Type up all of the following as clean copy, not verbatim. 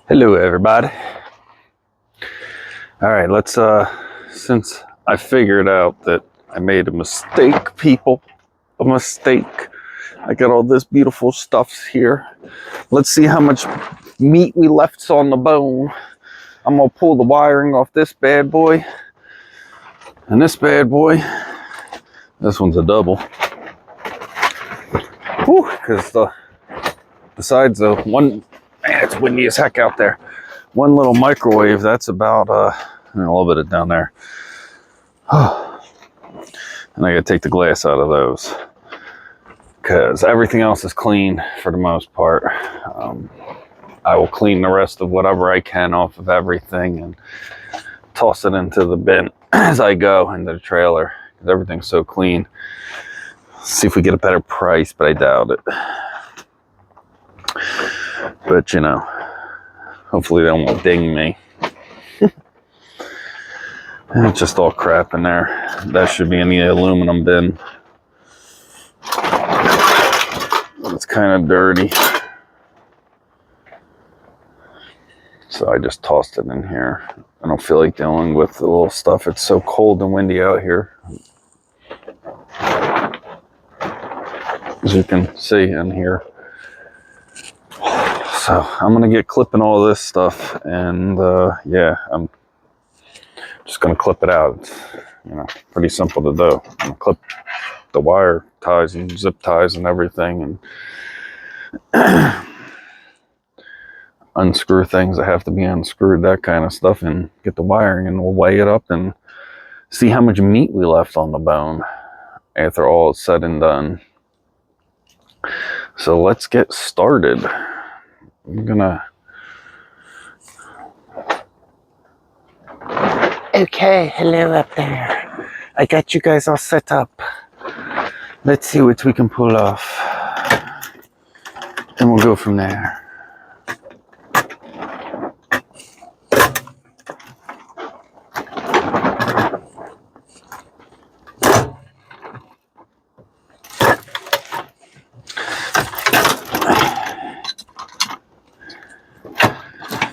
Hello everybody. All right, let's since I figured out that I made a mistake, people, a mistake. I got all this beautiful stuff here. Let's see how much meat we left on the bone. I'm gonna pull the wiring off this bad boy. And this bad boy, this one's a double. Whew, because besides the one, man, it's windy as heck out there. One little microwave, that's about a little bit of down there. And I gotta take the glass out of those because everything else is clean for the most part. I will clean the rest of whatever I can off of everything and toss it into the bin as I go into the trailer because everything's so clean. See if we get a better price, but I doubt it. But you know, hopefully they won't ding me. It's just all crap in there. That should be in the aluminum bin. It's kind of dirty. So I just tossed it in here. I don't feel like dealing with the little stuff. It's so cold and windy out here. As you can see in here. So I'm gonna get clipping all this stuff, and yeah, I'm just gonna clip it out. It's, you know, pretty simple to do. I'm gonna clip the wire ties and zip ties and everything, and unscrew things that have to be unscrewed, that kind of stuff, and get the wiring, and we'll weigh it up and see how much meat we left on the bone after all is said and done. So let's get started. I'm gonna... Okay, hello up there. I got you guys all set up. Let's see what we can pull off. And we'll go from there.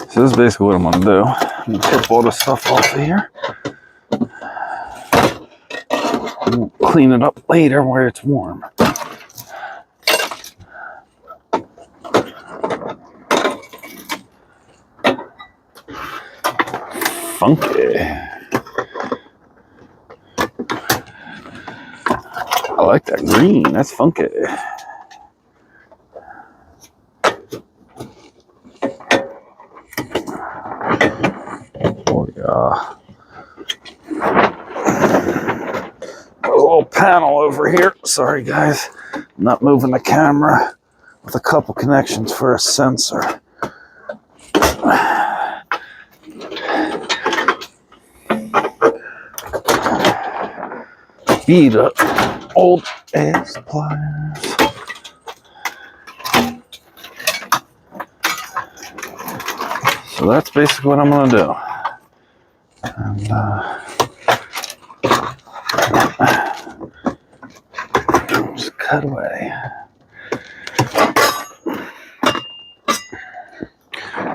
So this is basically what I'm gonna do. I'm gonna tip all the stuff off of here. We'll clean it up later where it's warm. Funky. I like that green. That's funky. Oh yeah. A little panel over here. Sorry guys, I'm not moving the camera with a couple connections for a sensor. Beat up old ass pliers. So that's basically what I'm gonna do. And just cut away.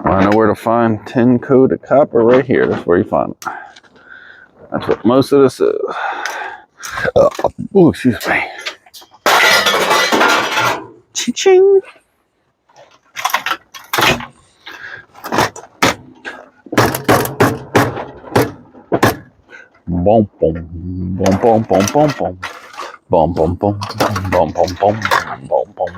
I know where to find tin coated copper right here. That's where you find it. That's what most of this is. Oh, excuse me. Ching. Boom, boom, boom, boom, boom, boom, boom, boom, boom, boom, boom, boom, boom, boom, boom.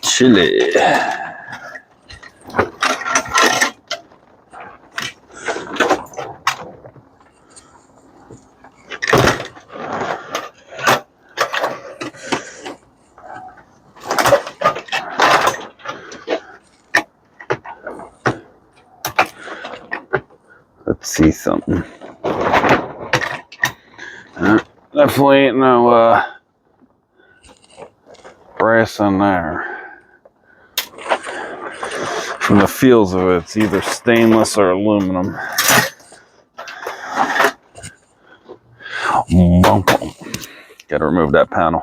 Chili. Let's see something. Definitely ain't no brass on there. From the feels of it, it's either stainless or aluminum. Bump. Got to remove that panel.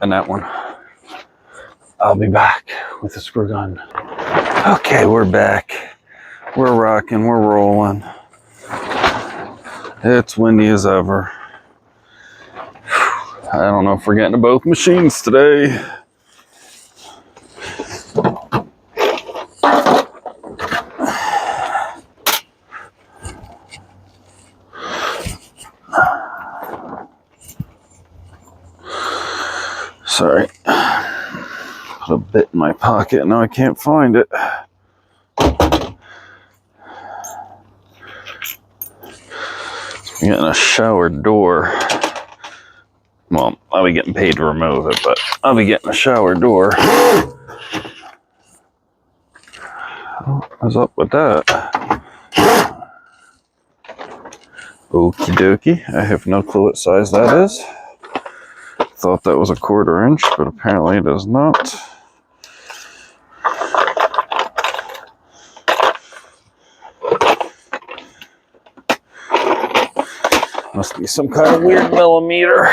And that one. I'll be back with the screw gun. Okay, we're back. We're rocking, we're rolling. It's windy as ever. I don't know if we're getting to both machines today. Sorry. Put a bit in my pocket. Now I can't find it. I'm getting a shower door. Well, I'll be getting paid to remove it, but I'll be getting a shower door. What's up with that? Okie dokie. I have no clue what size that is. Thought that was a 1/4 inch, but apparently it is not. Must be some kind of weird millimeter.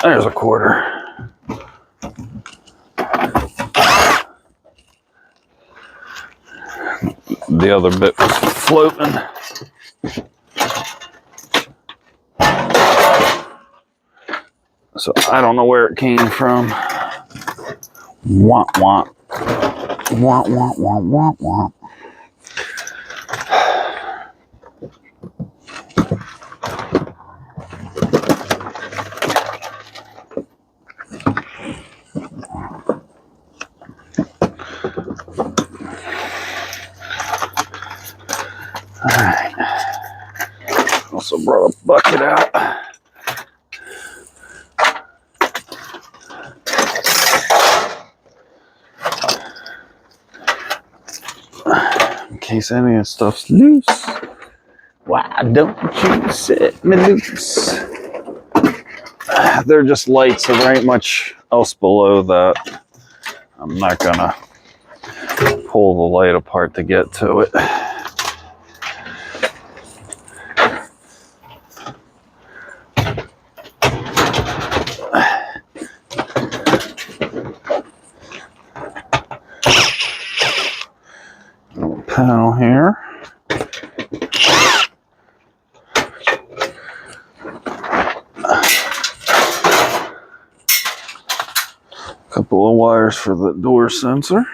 There's a 1/4. The other bit was floating. So I don't know where it came from. Womp womp. Womp womp womp womp womp. Alright. Also brought a bucket out. In case any of the stuff's loose. Why don't you set me loose? They're just lights, so there ain't much else below that. I'm not gonna pull the light apart to get to it. Little panel here. Couple of wires for the door sensor.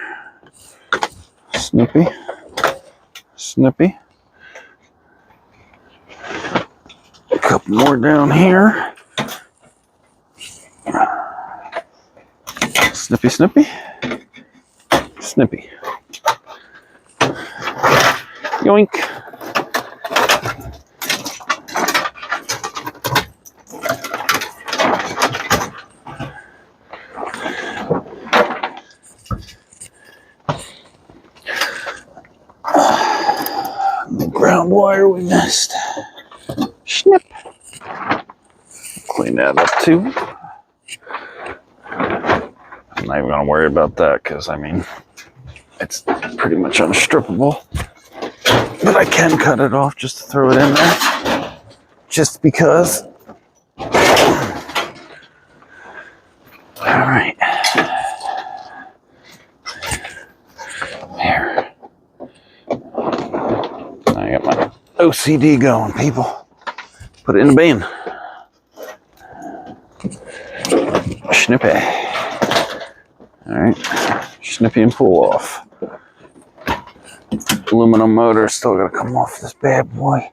Snippy. Snippy. A couple more down here. Snippy, snippy. Snippy. Yoink. The ground wire we missed. Snip. Clean that up too. I'm not even going to worry about that because, I mean, it's pretty much unstrippable. But I can cut it off just to throw it in there. Just because. Alright. Here. I got my OCD going, people. Put it in the bin. Snippy. Alright. Snippy and pull off. Aluminum motor still gotta come off this bad boy.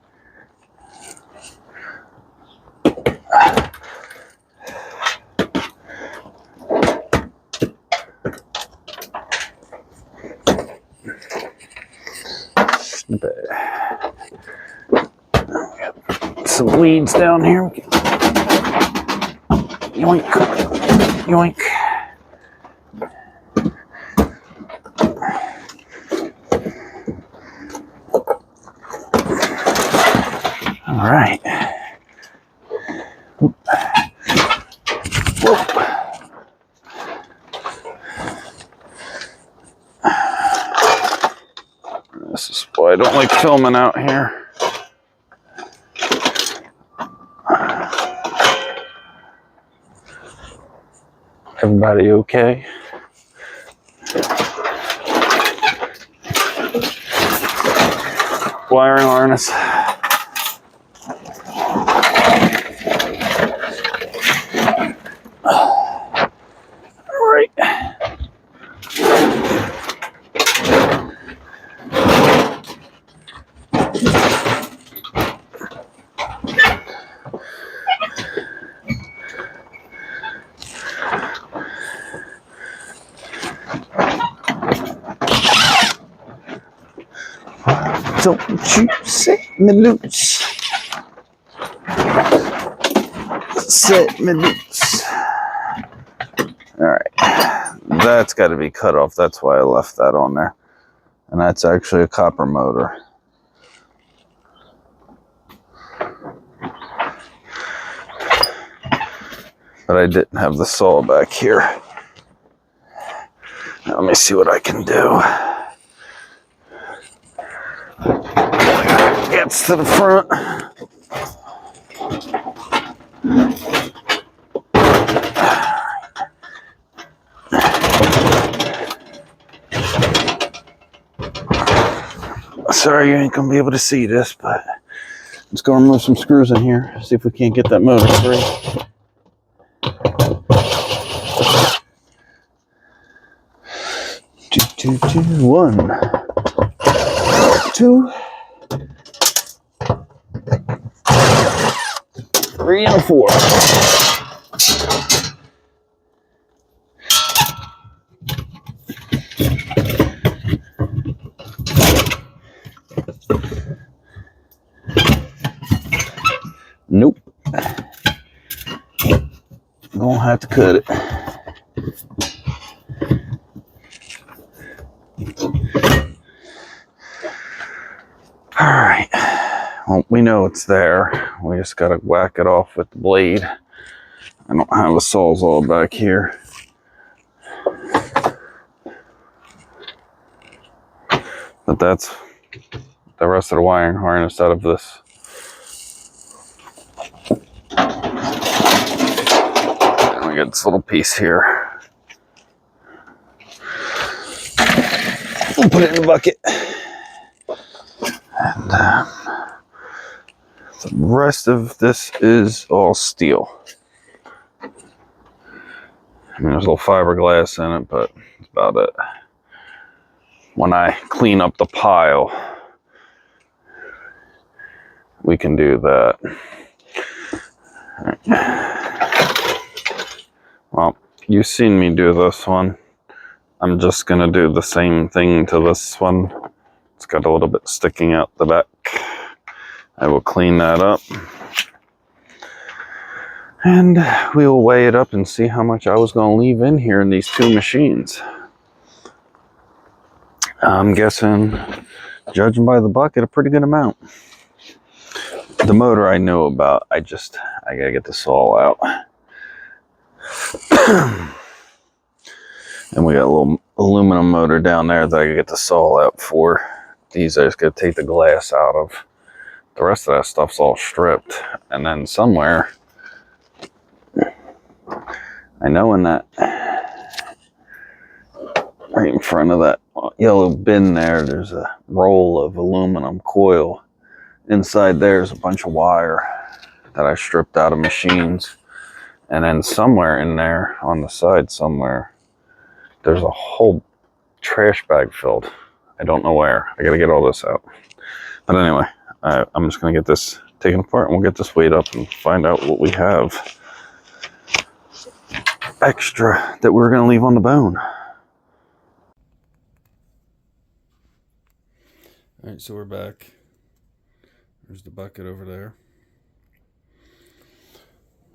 Snippy. Some weeds down here. Yoink. Yoink. All right. Whoop. Whoop. why I don't like filming out here. Everybody okay? Wiring harness. All right. Don't you set me loose. Set me loose. Alright. That's got to be cut off. That's why I left that on there. And that's actually a copper motor. But I didn't have the saw back here. Now, let me see what I can do. Gets to the front. Sorry you ain't gonna be able to see this, but let's go remove some screws in here. See if we can't get that motor free. 2, 2, 2, 1, 2, 3, and 4. Nope. Gonna have to cut it. Alright. Well, we know it's there. We just gotta whack it off with the blade. I don't have a sawzall back here. But that's the rest of the wiring harness out of this. And we got this little piece here. We'll put it in the bucket. And the rest of this is all steel. I mean, there's a little fiberglass in it, but that's about it. When I clean up the pile, we can do that. Well, you've seen me do this one. I'm just gonna do the same thing to this one. It's got a little bit sticking out the back. I will clean that up. And we will weigh it up and see how much I was gonna leave in here in these two machines. I'm guessing, judging by the bucket, a pretty good amount. The motor I know about. I gotta get the saw out. And we got a little aluminum motor down there that I gotta get the saw out for. These I just gotta take the glass out of. The rest of that stuff's all stripped. And then somewhere, I know in that, right in front of that yellow bin there's a roll of aluminum coil. Inside there's a bunch of wire that I stripped out of machines. And then somewhere in there, on the side somewhere, there's a whole trash bag filled. I don't know where. I gotta get all this out. But anyway, I'm just gonna get this taken apart and we'll get this weighed up and find out what we have extra that we're gonna leave on the bone. All right, so we're back. There's the bucket over there.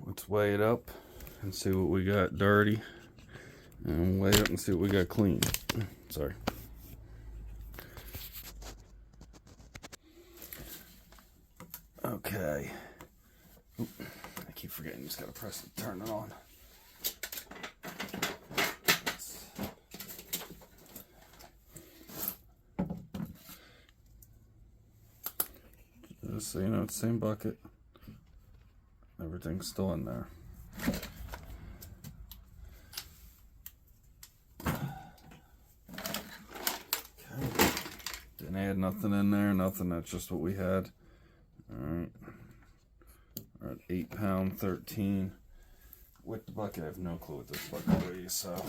Let's weigh it up and see what we got dirty. And weigh it up and see what we got clean. Sorry. Okay. Oop, I keep forgetting, you just gotta press it, turn it on. so you know, it's the same bucket. Everything's still in there. Okay. Didn't add nothing in there, nothing. That's just what we had. Alright. We're at 8 pound 13. With the bucket, I have no clue what this bucket weighs, so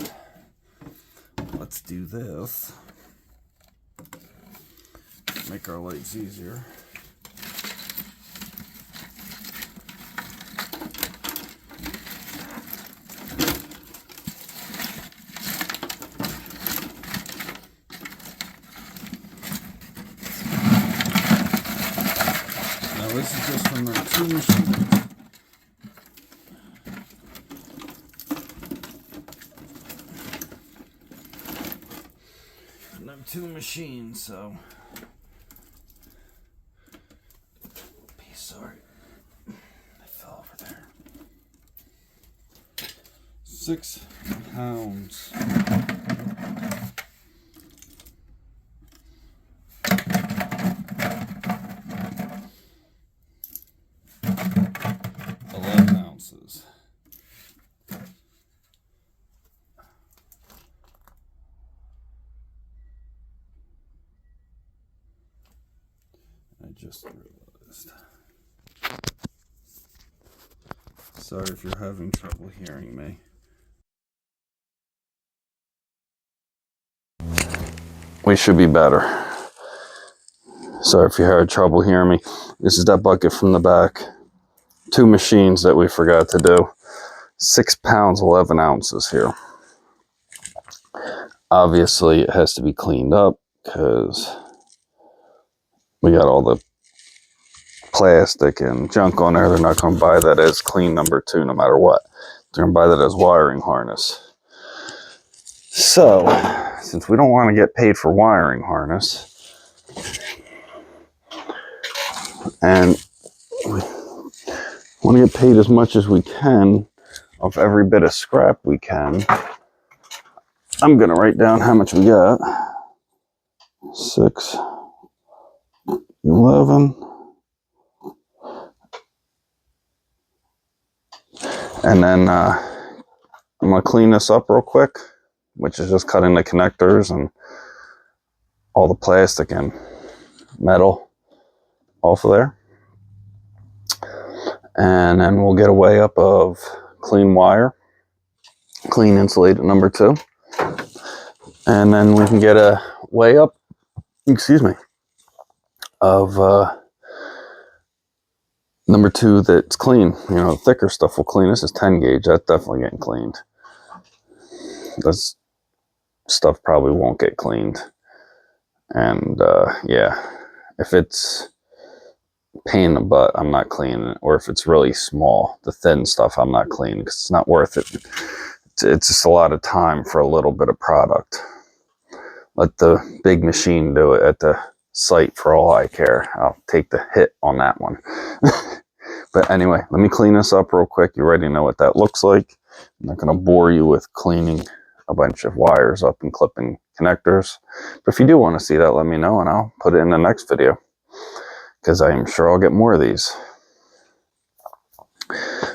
let's do this. Make our lives easier. Now this is just from the 2 machines. And I'm 2 machines, so sorry, I fell over there. 6 pounds. Ounces. I just realized. Sorry if you're having trouble hearing me. We should be better. Sorry if you had trouble hearing me. This is that bucket from the back. 2 machines that we forgot to do. 6 pounds, 11 ounces here. Obviously, it has to be cleaned up because we got all the plastic and junk on there. They're not going to buy that as clean number 2 no matter what. They're going to buy that as wiring harness. So, since we don't want to get paid for wiring harness, and we want to get paid as much as we can of every bit of scrap we can, I'm going to write down how much we got. 6, 11, and then I'm going to clean this up real quick, which is just cutting the connectors and all the plastic and metal off of there. And then we'll get a weigh up of clean wire, clean insulated number 2. And then we can get a weigh up, of number 2 that's clean. You know, thicker stuff will clean. This is 10 gauge. That's definitely getting cleaned. This stuff probably won't get cleaned. And yeah, if it's pain in the butt, I'm not cleaning it. Or if it's really small, the thin stuff, I'm not cleaning because it's not worth it. It's just a lot of time for a little bit of product. Let the big machine do it at the site for all I care. I'll take the hit on that one. But anyway, let me clean this up real quick. You already know what that looks like. I'm not going to bore you with cleaning a bunch of wires up and clipping connectors. But if you do want to see that, let me know and I'll put it in the next video, because I am sure I'll get more of these.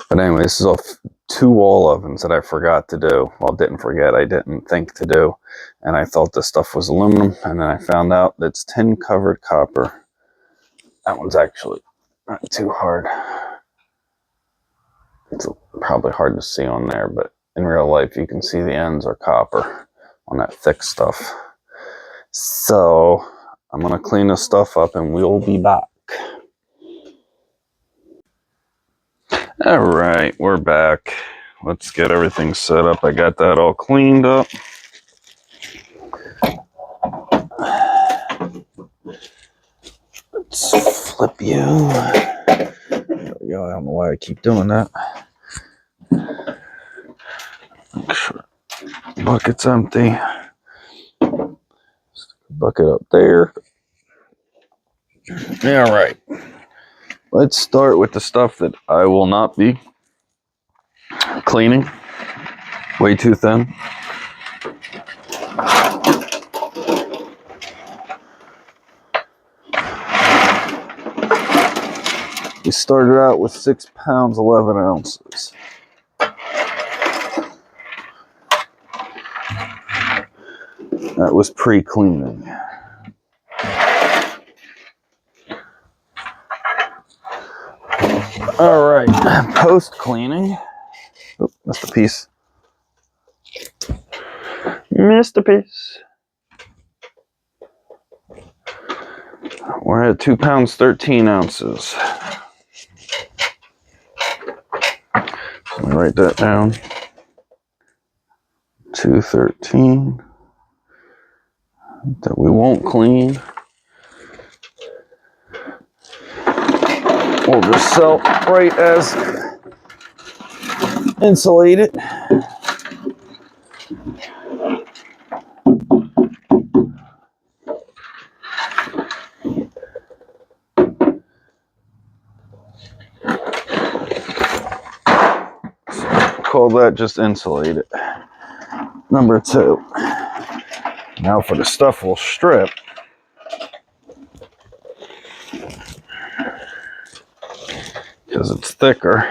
But anyway, this is all 2 wall ovens that I forgot to do. Well, didn't forget, I didn't think to do. And I thought this stuff was aluminum, and then I found out that it's tin covered copper. That one's actually not too hard. It's probably hard to see on there, but in real life you can see the ends are copper on that thick stuff. So I'm going to clean this stuff up and we'll be back. All right, we're back. Let's get everything set up. I got that all cleaned up. Let's flip you. There we go. I don't know why I keep doing that. Make sure the bucket's empty. Stick a bucket up there. All right. Let's start with the stuff that I will not be cleaning. Way too thin. We started out with 6 pounds, 11 ounces. That was pre-cleaning. All right, post-cleaning. Oh, missed a piece. Missed a piece. We're at 2 pounds, 13 ounces. Let me write that down. 213. That we won't clean. We'll just sell right as insulated. Call that just insulated. Number 2. Now for the stuff we'll strip. Because it's thicker.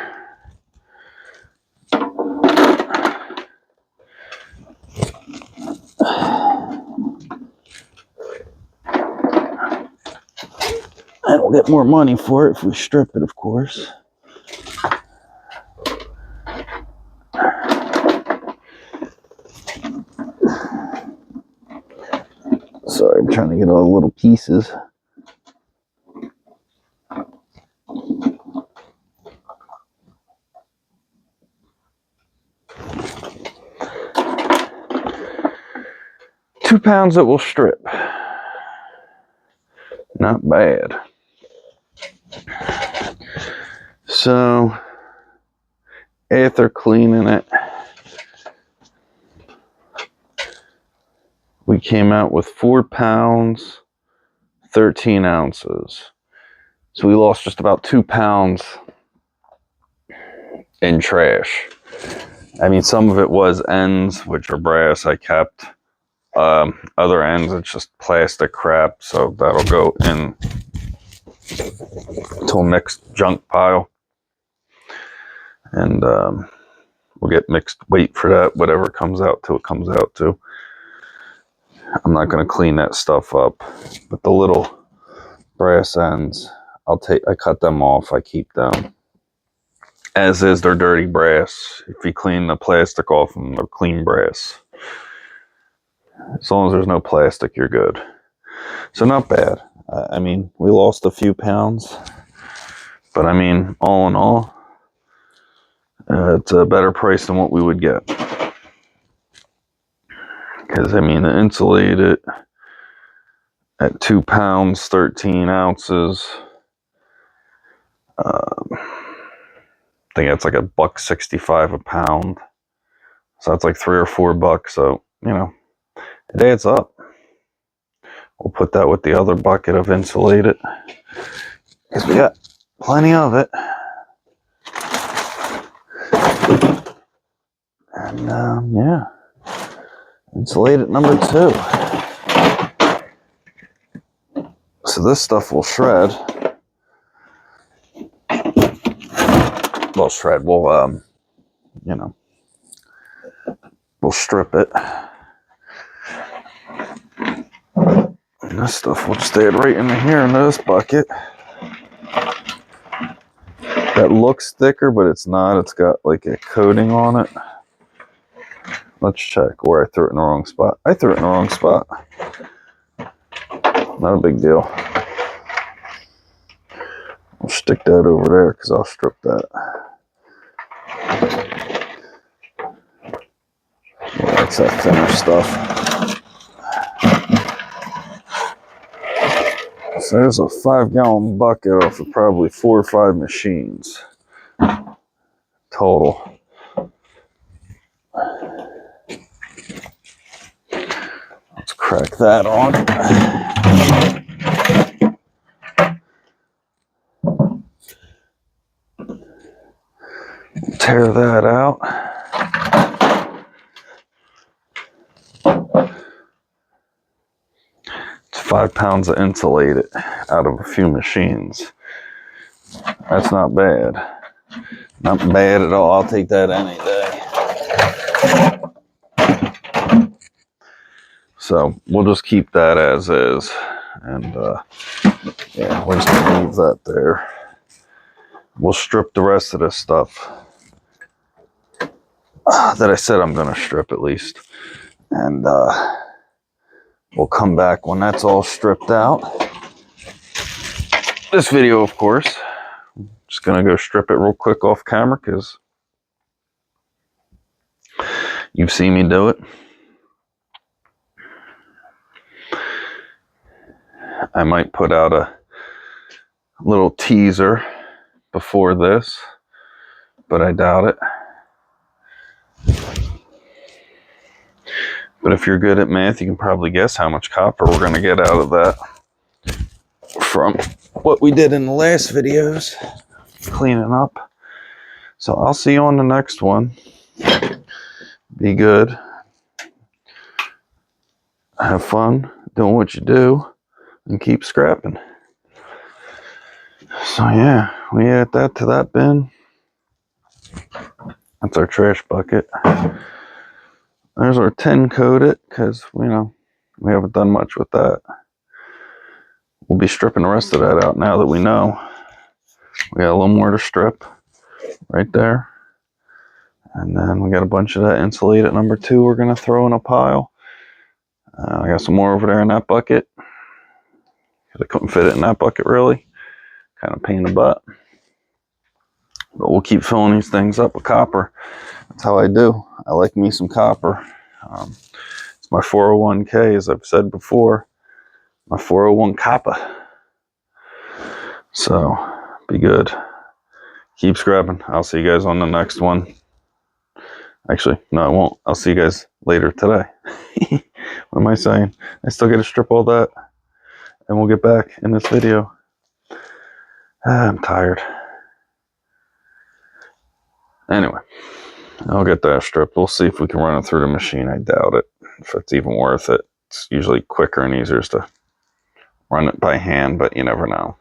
And we'll get more money for it if we strip it, of course. Sorry, I'm trying to get all the little pieces. £2 that will strip. Not bad. So, after cleaning it, we came out with 4 pounds, 13 ounces. So we lost just about 2 pounds in trash. I mean, some of it was ends, which are brass I kept. Other ends, it's just plastic crap, so that'll go in to a mixed junk pile. And we'll get mixed weight for that. Whatever it comes out to, it comes out to. I'm not going to clean that stuff up, but the little brass ends, I cut them off. I keep them as is. They're dirty brass. If you clean the plastic off them, they're clean brass. As long as there's no plastic, you're good. So not bad. I mean, we lost a few pounds, but I mean, all in all, it's a better price than what we would get. Because I mean, the insulated at 2 pounds, 13 ounces. I think that's like $1.65 a pound. So that's like $3 or $4. So, you know, it adds up. We'll put that with the other bucket of insulated, because we got plenty of it. And yeah, insulated number 2. So this stuff will shred. We'll shred. We'll you know, we'll strip it. And this stuff will stay right in here in this bucket. That looks thicker, but it's not. It's got like a coating on it. Let's check where I threw it in the wrong spot. I threw it in the wrong spot. Not a big deal. I'll stick that over there because I'll strip that. Yeah, that's that thinner stuff. So there's a 5-gallon bucket off of probably 4 or 5 machines total. Let's crack that on. Tear that out. It's 5 pounds of insulated out of a few machines. That's not bad. Not bad at all. I'll take that any day. So we'll just keep that as is. And yeah, we're just gonna leave that there. We'll strip the rest of this stuff that I said I'm gonna strip at least. And we'll come back when that's all stripped out. This video, of course, just gonna go strip it real quick off camera because you've seen me do it. I might put out a little teaser before this, but I doubt it. But if you're good at math, you can probably guess how much copper we're going to get out of that from what we did in the last videos, cleaning up. So I'll see you on the next one. Be good. Have fun doing what you do and keep scrapping. So yeah, we add that to that bin. That's our trash bucket. There's our tin coated because, you know, we haven't done much with that. We'll be stripping the rest of that out now that we know. We got a little more to strip right there. And then we got a bunch of that insulated number 2 we're going to throw in a pile. I got some more over there in that bucket. Because I couldn't fit it in that bucket really. Kind of pain in the butt. But we'll keep filling these things up with copper. That's how I do. I like me some copper. It's my 401k, as I've said before. My 401 copper. So, be good. Keep scrapping. I'll see you guys on the next one. Actually, no, I won't. I'll see you guys later today. What am I saying? I still got to strip all that. And we'll get back in this video. I'm tired. Anyway, I'll get that stripped. We'll see if we can run it through the machine. I doubt it. If it's even worth it. It's usually quicker and easier to run it by hand, but you never know.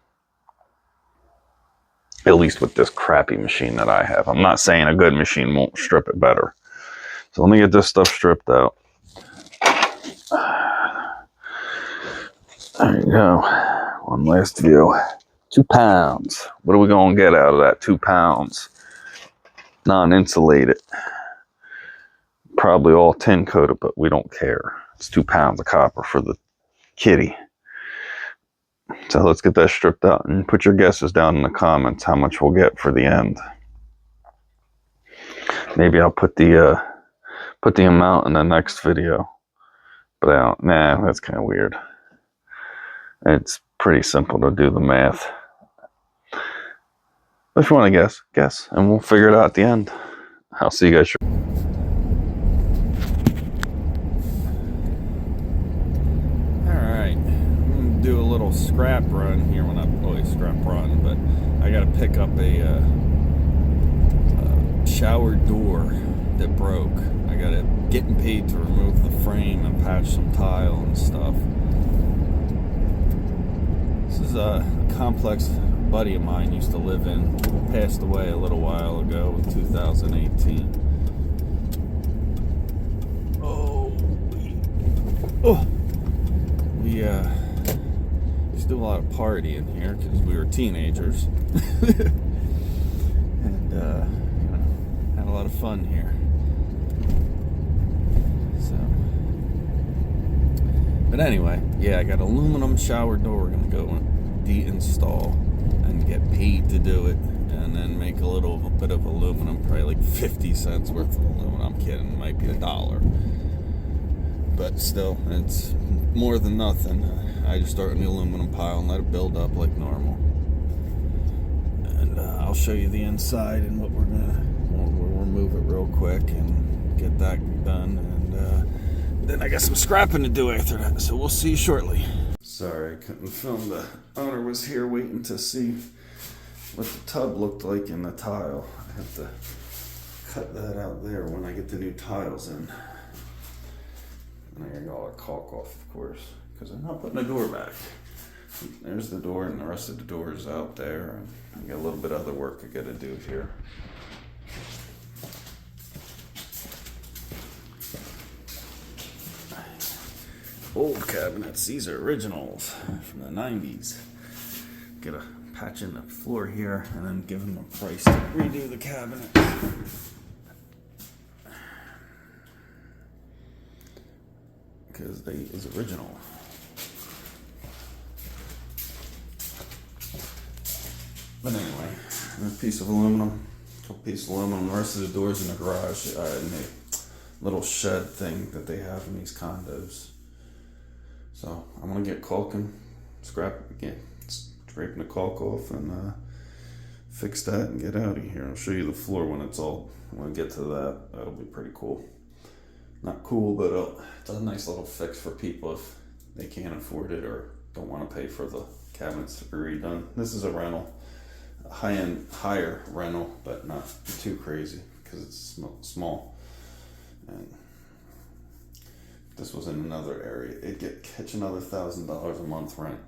At least with this crappy machine that I have. I'm not saying a good machine won't strip it better. So let me get this stuff stripped out. There you go. One last view. 2 pounds. What are we going to get out of that 2 pounds? Non-insulated. Probably all tin coated, but we don't care. It's 2 pounds of copper for the kitty. So let's get that stripped out and put your guesses down in the comments how much we'll get for the end. Maybe I'll put the amount in the next video. But I don't, nah, that's kind of weird. It's pretty simple to do the math. But if you want to guess, and we'll figure it out at the end. I'll see you guys. Alright, I'm going to do a little scrap run here. Well, not really scrap run, but I got to pick up a shower door that broke. I got to getting paid to remove the frame and patch some tile and stuff. This is a complex a buddy of mine used to live in. Passed away a little while ago in 2018. We used to do a lot of partying here because we were teenagers. And had a lot of fun here. But anyway, yeah, I got aluminum shower door we're going to go and de-install and get paid to do it, and then make a bit of aluminum, probably like 50 cents worth of aluminum. I'm kidding, it might be $1. But still, it's more than nothing. I just start in the aluminum pile and let it build up like normal. And I'll show you the inside and what we'll remove it real quick and get that done. And then I got some scrapping to do after that, so we'll see you shortly. Sorry, I couldn't film. The owner was here waiting to see what the tub looked like in the tile. I have to cut that out there when I get the new tiles in. And I got all the caulk off, of course, because I'm not putting the door back. There's the door, and the rest of the door is out there. I got a little bit of other work I gotta do here. Old cabinets. These are originals from the 90s. Gotta patch in the floor here and then give them a price to redo the cabinet. Because they is original. But anyway, a piece of aluminum, a couple pieces of aluminum. The rest of the doors in the garage, in a little shed thing that they have in these condos. So I'm gonna get caulking, scraping the caulk off, and fix that and get out of here. I'll show you the floor when I get to that. That'll be pretty cool. Not cool, but it's a nice little fix for people if they can't afford it or don't want to pay for the cabinets to be redone. This is a rental, a higher rental, but not too crazy because it's small. And if this was in another area, it'd catch another $1,000 a month rent.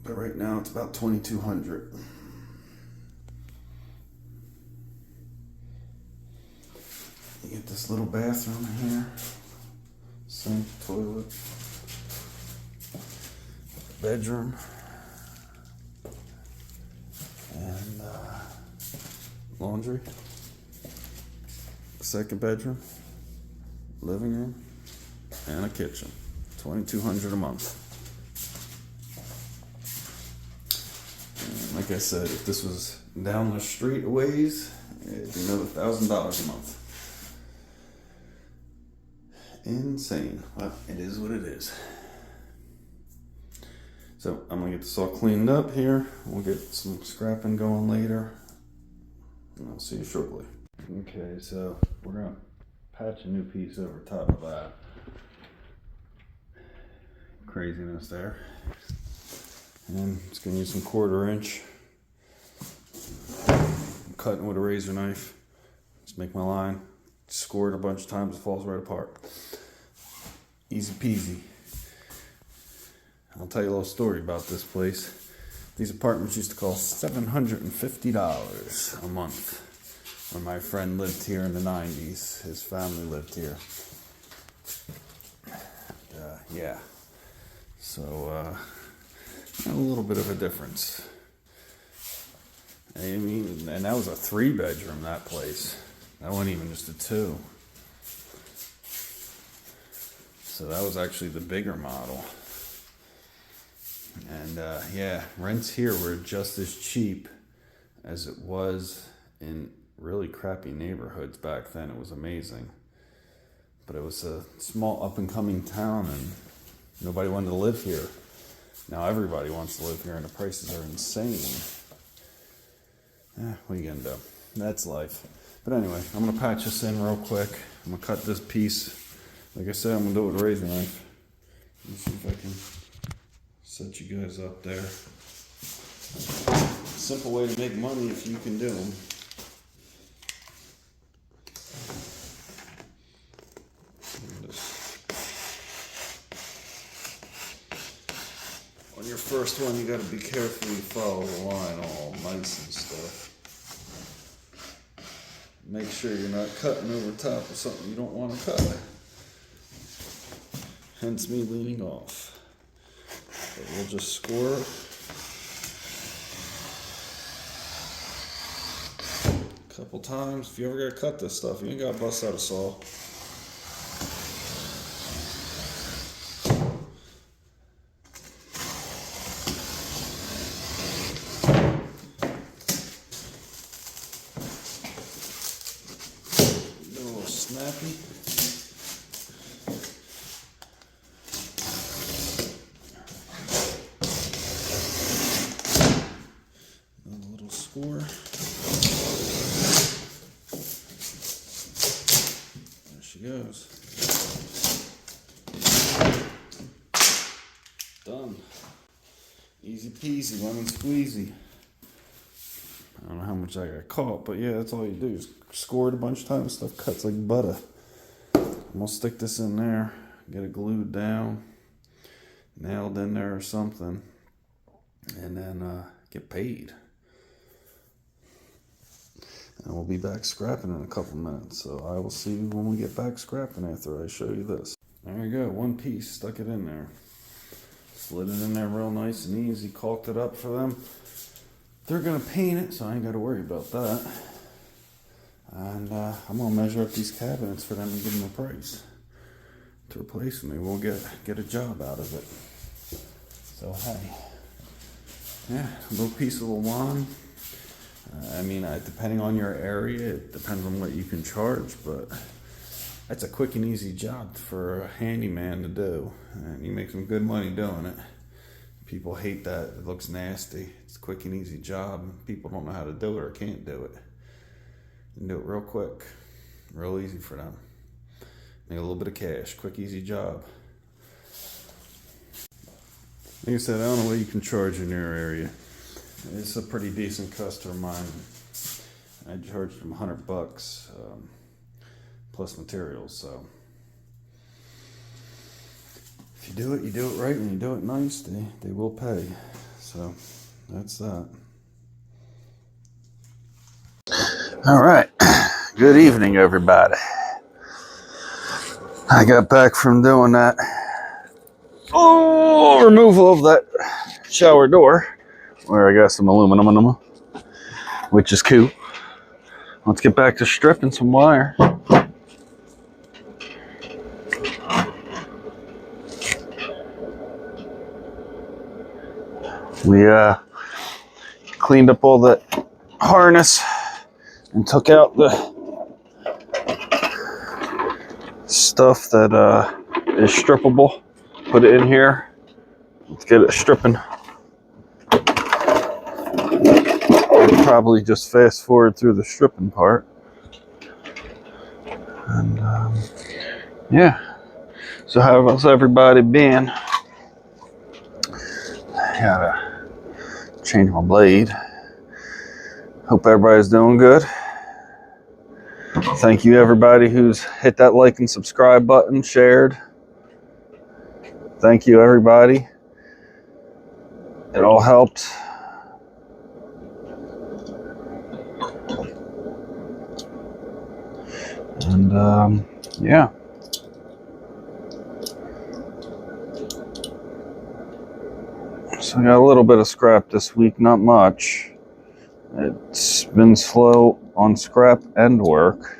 But right now it's about $2,200. You get this little bathroom here, sink, toilet, bedroom, and laundry. Second bedroom, living room, and a kitchen. $2,200 a month. And like I said, if this was down the street a ways, it'd be another $1,000 a month. Insane. Well, it is what it is. So I'm gonna get this all cleaned up here. We'll get some scrapping going later, and I'll see you shortly. Okay, so we're gonna patch a new piece over top of that. Craziness there. And it's gonna use some 1/4 inch. I'm cutting with a razor knife. Just make my line. Score it a bunch of times, it falls right apart. Easy peasy. I'll tell you a little story about this place. These apartments used to cost $750 a month. When my friend lived here in the 90s, his family lived here. Yeah. So, a little bit of a difference. I mean, and that was a 3-bedroom, that place. That wasn't even just a 2. So that was actually the bigger model. And yeah, rents here were just as cheap as it was in really crappy neighborhoods back then. It was amazing. But it was a small up and coming town and nobody wanted to live here. Now everybody wants to live here and the prices are insane. What are you gonna do? That's life. But anyway, I'm gonna patch this in real quick. I'm gonna cut this piece. Like I said, I'm gonna do it with a razor knife. Let's see if I can set you guys up there. Simple way to make money if you can do them. On your first one, you gotta be careful you follow the line all nice and stuff. Make sure you're not cutting over top of something you don't want to cut. Hence me leaning off. But we'll just score a couple times. If you ever gotta cut this stuff, you ain't gotta bust out a saw. Snappy. Another little score. There she goes. Done. Easy peasy, lemon squeezy. I don't know how much I got caught, but yeah, that's all you do. Just score it a bunch of times. Stuff cuts like butter. I'm gonna stick this in there, get it glued down. nailed in there or something, and then get paid. And we'll be back scrapping in a couple minutes. So I will see you when we get back scrapping after I show you this. There you go, one piece, stuck it in there. Slid it in there real nice and easy, caulked it up for them. They're gonna paint it, so I ain't gotta worry about that. And I'm gonna measure up these cabinets for them and give them a price to replace them. Maybe we'll get a job out of it. So hey, yeah, a little piece of the lawn. I mean, depending on your area, it depends on what you can charge, but that's a quick and easy job for a handyman to do, and you make some good money doing it. People hate that. It looks nasty. It's a quick and easy job. People don't know how to do it or can't do it. You can do it real quick, real easy for them. Make a little bit of cash. Quick, easy job. Like I said, I don't know what you can charge in your area. It's a pretty decent customer of mine. I charged him $100 plus materials. So if you do it right, and you do it nice, they will pay. So that's that. All right. Good evening, everybody. I got back from doing that removal of that shower door, where I got some aluminum in them, which is cool. Let's get back to stripping some wire. We cleaned up all that harness and took out the stuff that is strippable. Put it in here. Let's get it stripping. I'll probably just fast forward through the stripping part. And yeah. So how's everybody been? I gotta change my blade. Hope everybody's doing good. Thank you everybody who's hit that like and subscribe button, shared. Thank you everybody. It all helped. And yeah. So I got a little bit of scrap this week, not much. It's been slow on scrap and work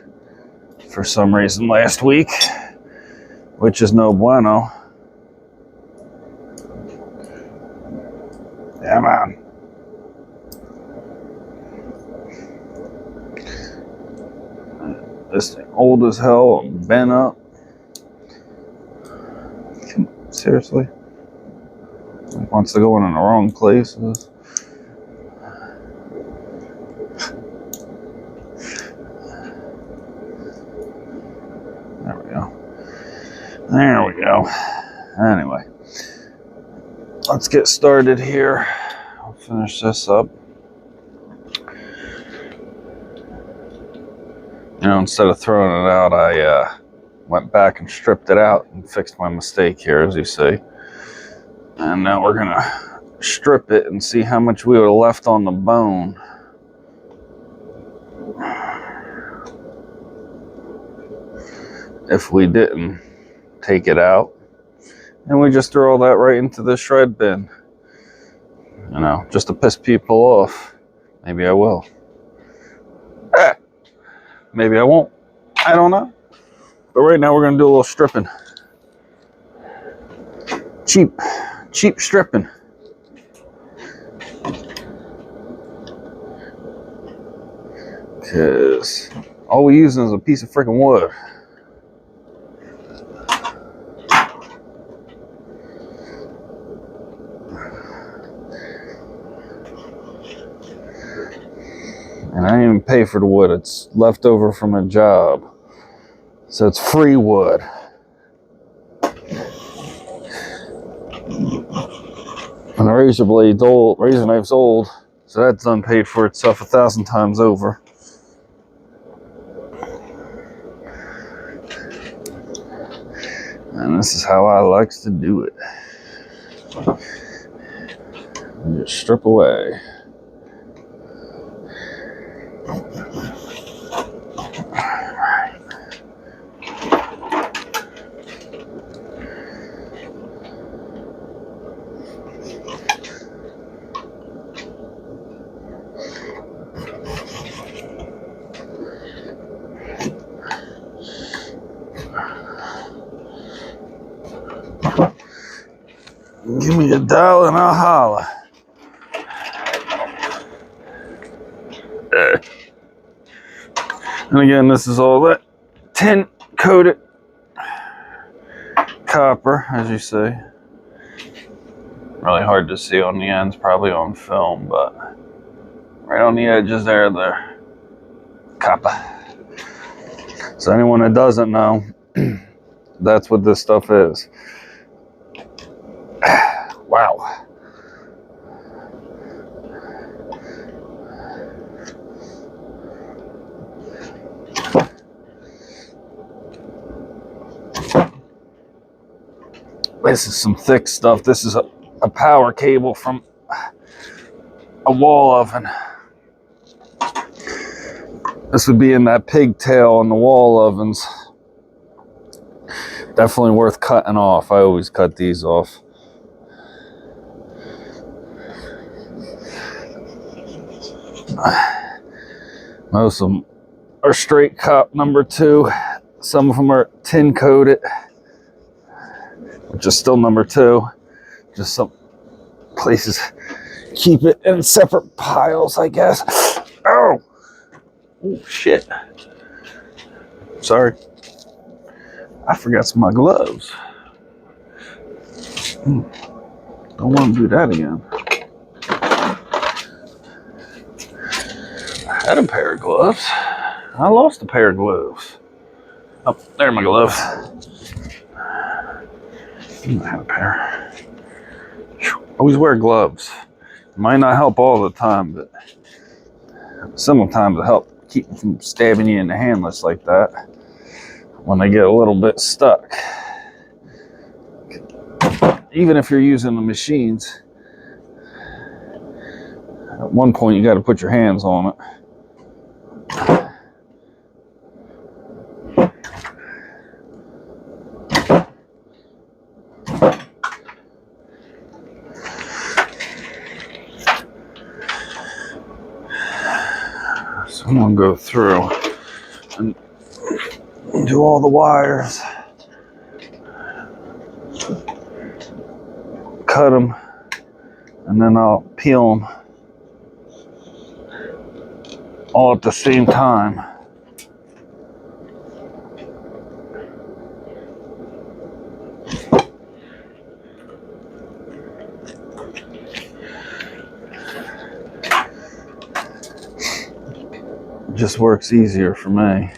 for some reason last week, which is no bueno. Yeah, man. This thing old as hell, bent up. Seriously? It wants to go in the wrong places. There we go. There we go. Anyway, let's get started here. I'll finish this up. You know, instead of throwing it out, I went back and stripped it out and fixed my mistake here, as you see. And now we're gonna strip it and see how much we would have left on the bone. If we didn't take it out. And we just throw all that right into the shred bin. You know, just to piss people off. Maybe I will. Maybe I won't. I don't know. But right now we're going to do a little stripping. Cheap stripping. Because all we're using is a piece of freaking wood. And I didn't even pay for the wood. It's left over from a job. So it's free wood. And the razor blade's old, razor knife's old, so that's done paid for itself 1,000 times over. And this is how I likes to do it. And just strip away. Give me a dial and I'll holler. And again, this is all that tin coated copper, as you see. Really hard to see on the ends, probably on film, but right on the edges there, they're copper. So anyone that doesn't know, that's what this stuff is. Wow. This is some thick stuff. This is a power cable from a wall oven. This would be in that pigtail on the wall ovens. Definitely worth cutting off. I always cut these off. Most of them are straight cop number 2. Some of them are tin coated, which is still number 2. Just some places keep it in separate piles, I guess. Oh, oh shit. Sorry. I forgot some of my gloves. Don't want to do that again. I had a pair of gloves. I lost a pair of gloves. Oh, there are my gloves. I had a pair. Always wear gloves. Might not help all the time, but sometimes it help keep them from stabbing you in the handless like that when they get a little bit stuck. Even if you're using the machines, at one point you got to put your hands on it. So I'm going to go through and do all the wires, cut them, and then I'll peel them all at the same time. It just works easier for me.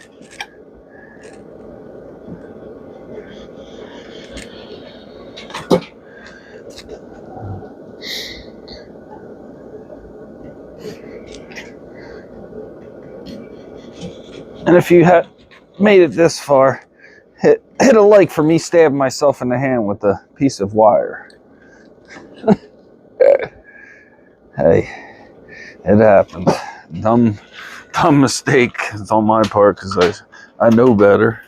And if you have made it this far, hit a like for me stabbing myself in the hand with a piece of wire. Hey, it happens. Dumb mistake. It's on my part because I know better.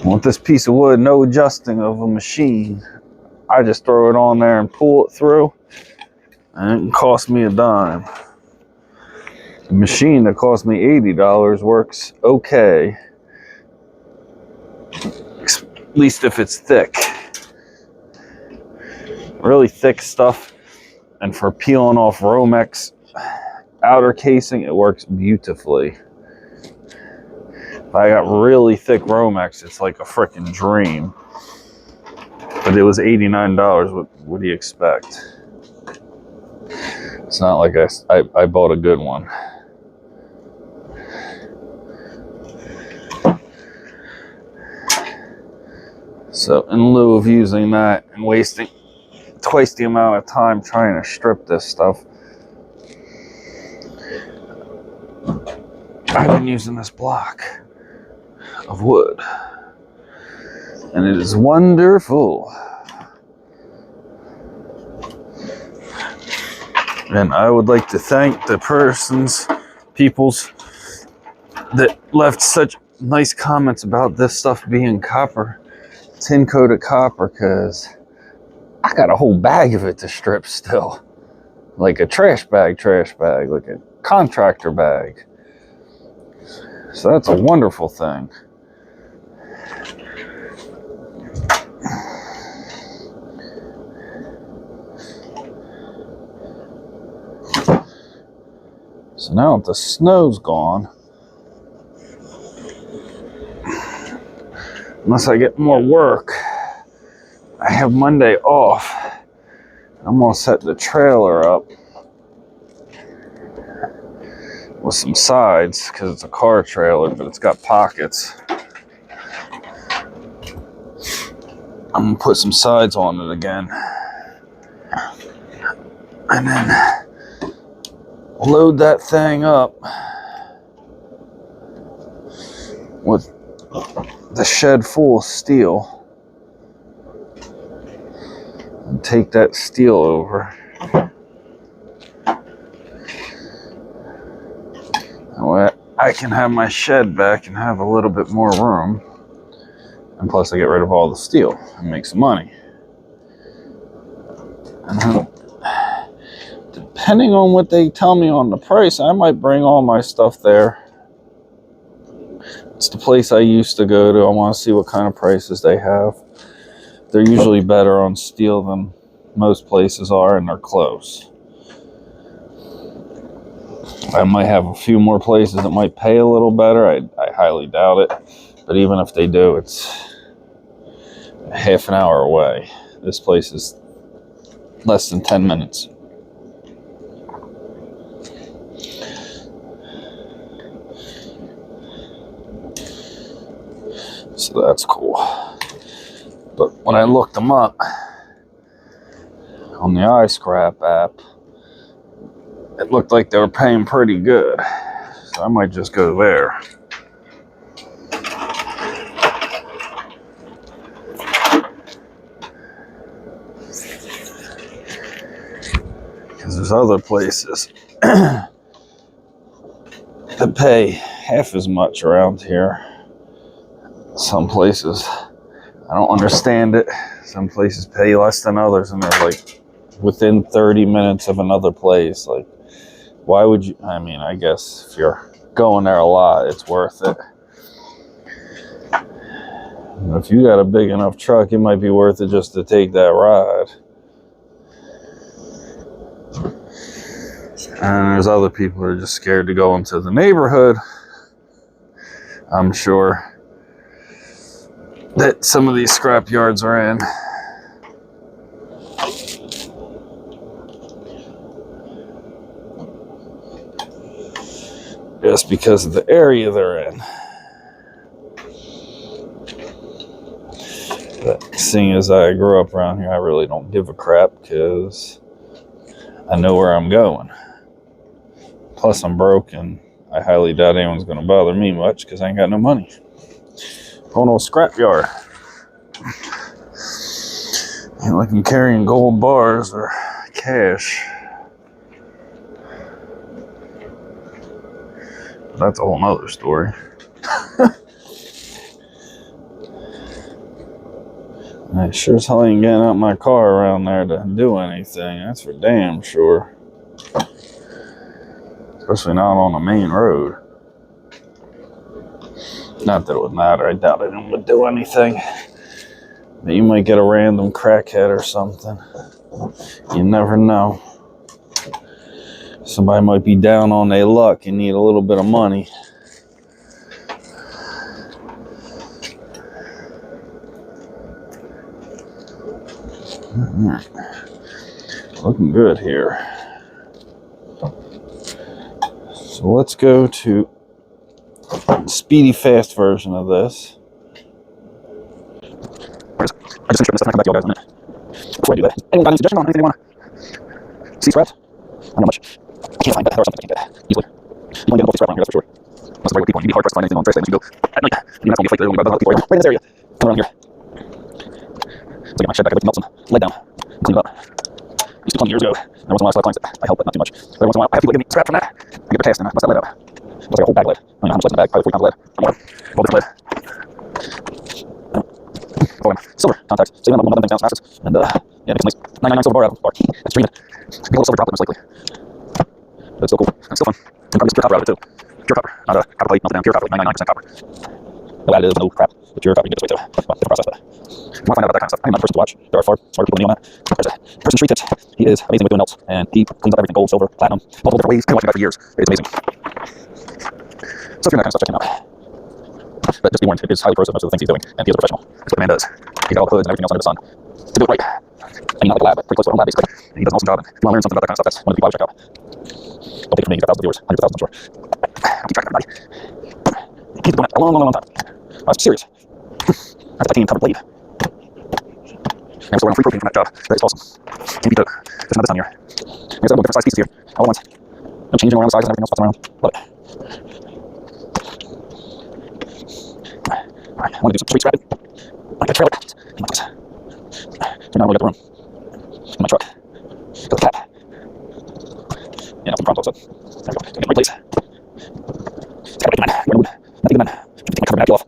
With this piece of wood, no adjusting of a machine. I just throw it on there and pull it through, and it cost me a dime. The machine that cost me $80 works okay, at least if it's thick. Really thick stuff, and for peeling off Romex outer casing, it works beautifully. If I got really thick Romex, it's like a freaking dream. But it was $89. What do you expect? It's not like I bought a good one. So in lieu of using that and wasting twice the amount of time trying to strip this stuff, I've been using this block. of wood. And it is wonderful. And I would like to thank the peoples that left such nice comments about this stuff being copper, tin coated copper, because I got a whole bag of it to strip still. Like a trash bag, like a contractor bag. So that's a wonderful thing. So now that the snow's gone, unless I get more work, I have Monday off. I'm gonna set the trailer up with some sides because it's a car trailer, but it's got pockets. I'm gonna put some sides on it again, and then load that thing up with the shed full of steel and take that steel over. That way I can have my shed back and have a little bit more room, and plus I get rid of all the steel and make some money. And then, depending on what they tell me on the price, I might bring all my stuff there. It's the place I used to go to. I want to see what kind of prices they have. They're usually better on steel than most places are, and they're close. I might have a few more places that might pay a little better. I highly doubt it. But even if they do, it's a half an hour away. This place is less than 10 minutes. So that's cool. But when I looked them up on the iScrap app, it looked like they were paying pretty good. So I might just go there. Because there's other places that pay half as much around here. Some places, I don't understand it. Some places pay less than others, and they're like within 30 minutes of another place. Like, why would you? I mean, I guess if you're going there a lot, it's worth it. And if you got a big enough truck, it might be worth it just to take that ride. And there's other people that are just scared to go into the neighborhood. I'm sure that some of these scrap yards are in. Just because of the area they're in. But seeing as I grew up around here, I really don't give a crap because I know where I'm going. Plus I'm broke, and I highly doubt anyone's going to bother me much because I ain't got no money. Going to a scrap yard. Ain't like I'm carrying gold bars or cash. That's a whole nother story. I sure as hell ain't getting out my car around there to do anything. That's for damn sure. Especially not on a main road. Not that it would matter. I doubt anyone would do anything. But you might get a random crackhead or something. You never know. Somebody might be down on their luck and need a little bit of money. Looking good here. So let's go to the speedy fast version of this. I just this, and I come back to y'all guys in a minute. Before I do that, anyone got any suggestion on anything they want to see scraps? I don't know much. I can't find that or something I can't get easily. You want to get a bulky scrap on here, that's for sure. Most of the regular people, you'd be hard pressed to find anything on Thursday unless you go at night. Even that's when you flake there, only about 100 people right in this area. Come around here. So I get my shed back, everything melts and laid down, clean it up. Used to 20 years ago. Every once in a while I still have clients that I help, but not too much. Every once in a while I have people give me scrap from that. I get their test and I bust that lead out. It's like a whole bag of lead. I don't know how much lead's in the bag, probably 40 pounds of lead. Or more. All different lead. Silver contacts. So you end up one of them things down some acids. And yeah, it makes a nice 999 silver bar out of them. Bar. That's treated. Get a little silver droplet most likely. But it's still cool. It's still fun. And probably just pure copper out of it too. Pure copper. Not a copper plate, melted down. Pure copper, like 99% copper. No additives, no crap. The pure copper, you can get this way too. Well, different process, but I want to find out about that kind of stuff. I am not the person to watch. There are far smarter people than me on that. There's a person street that he is amazing with doing melts, and he cleans up everything gold, silver, platinum, multiple different ways. I've been watching that for years. It's amazing. So if you're in that kind of stuff, check him out. But just be warned, it is highly corrosive, most of the things he's doing, and he is a professional. That's what the man does. He's got all the hoods and everything else under the sun to do it right. And not like a lab, but pretty close to a home lab, basically. And he does an awesome job. And if you want to learn something about that kind of stuff, that's one of the people I would check out. Don't take it from me, he's got thousands of viewers, hundreds of thousands, I'm sure. I'll keep track of everybody. He's been doing it a long, long, long time. That's serious. That's titanium covered blade. And I'm still running free protein from that job. That is awesome. Can't beat that. There's another ton here. There's several different size pieces here, all at once. I'm changing around the size and everything else pops around. Love it. Alright, I want to do some street scrapping. I got a trailer. Like this. So now I really got the room. In my truck. Got the cap. Yeah, nothing pronto, so. There we go. So get in the right place. It's got a big man. You're in the mood. Nothing man. Take my cover napkin off.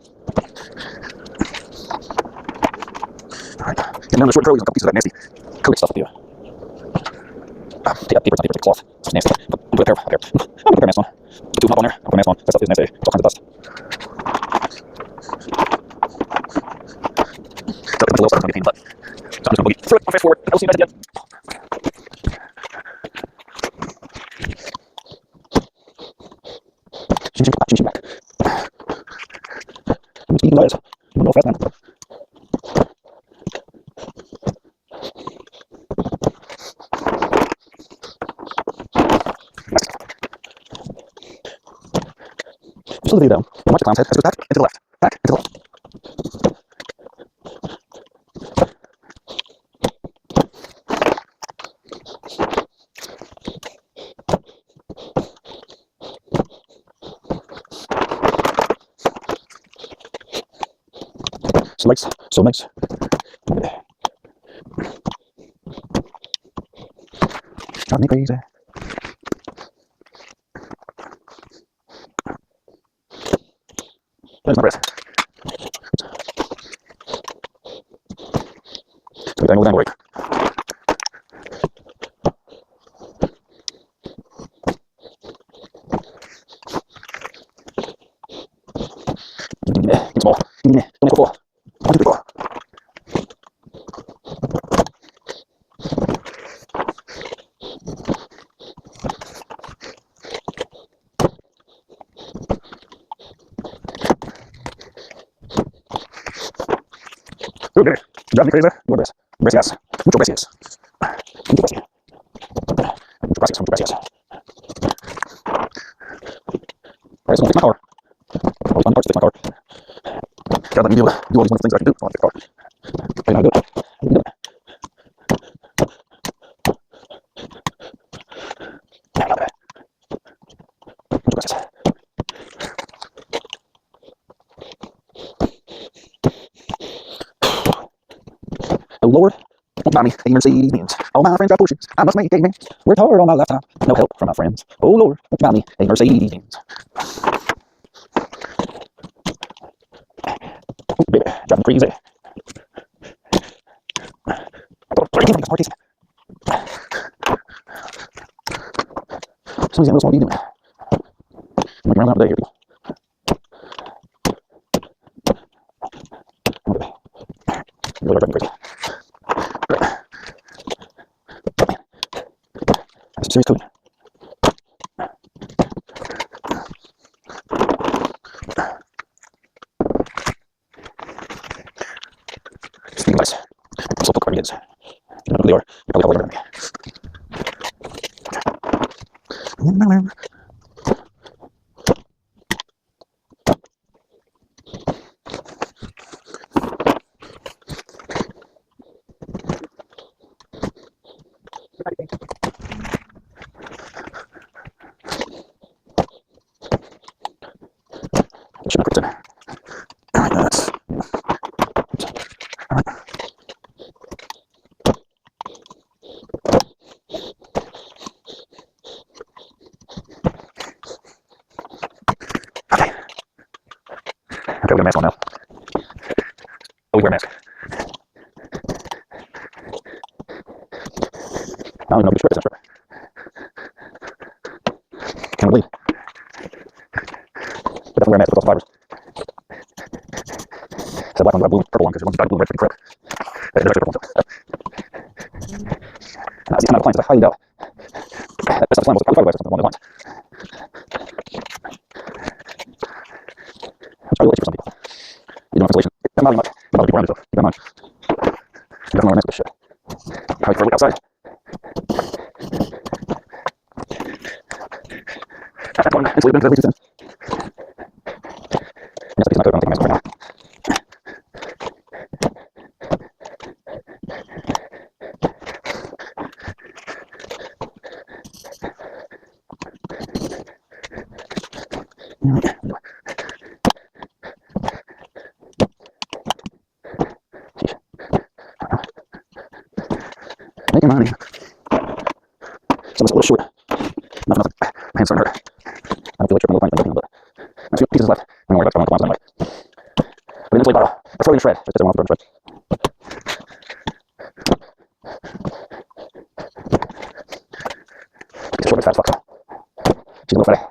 Alright. And then the short curlies and a couple pieces of that nasty coated stuff with you. Take that paper, take a cloth. It's nasty. I'm gonna put a pair. I'm gonna put a mask on. Put two of them up on there. I'll put a mask on. That stuff is nasty. It's all kinds of dust. So it's a little stuff. It's gonna be a pain in the butt. So I'm just gonna boogie through it. I'll fast forward. I'll see you guys again. Ching back. I'm just eating legs. I'm going fast, man. Slow the video down. And watch the clown's head as it goes back and to the left. Back and to the left. So nice. So nice. Drive me crazy. There's my breath. So dangle, dangle, right. Give me some more. Give me. Don't make a fall. 1, 2, 3, 4. Okay. Drive me crazy. More breath. Gracias. Mucho gracias. Mucho gracias. Mucho gracias. Mucho gracias. Alright, so I'm gonna fix my car. Always fun parts to fix my car. God, let me do all these wonderful things I can do. I want to fix the car. I know how to do it. How do you do it? Mucho gracias. Oh Lord, don't buy me a Mercedes Benz. All my friends drive Porsches. I must make a man. Worked hard all my lifetime. No help from my friends. Oh Lord, don't buy me a Mercedes Benz. Oh, baby, driving crazy. I thought I came from this party. Somebody's in a little small medium. I'm looking around there, here we go. Okay. Really driving me crazy. That's serious coding. Speaking of ice, so look where he is. You don't know who they are. You're probably all over me. Should I put it in? Alright, that's. Alright. Okay. Okay, we'll get a mask on now. Oh, we wear a mask. I don't even know if you strip this. Can we leave? But definitely wear a mask with those fibers. It's that black one, got blue, purple one, because once you got blue, red, pretty correct. There's actually purple one too. And these kind of appliances, I highly doubt. That's not the slime, it's probably fiberglass or something along those lines. It's probably cheap for some people. You don't have insulation. It doesn't bother me much. It bothers people around you, so keep that in mind. You definitely wear a mask with this shit. Probably for a week outside. That's one. Insulated because everything's too thin. Yes, it's not good. I'm taking a mask right now. Making money. So it's a little short. Nothing. My hand's starting to hurt. I don't feel like tripping a little bit, but a few pieces left. I'm going to worry about the ones anyway. But an insulated bottle. Or throw it in the shred. Just because I want to throw it in the shred. It's short, it's fat as fuck, so. She's a little fatty.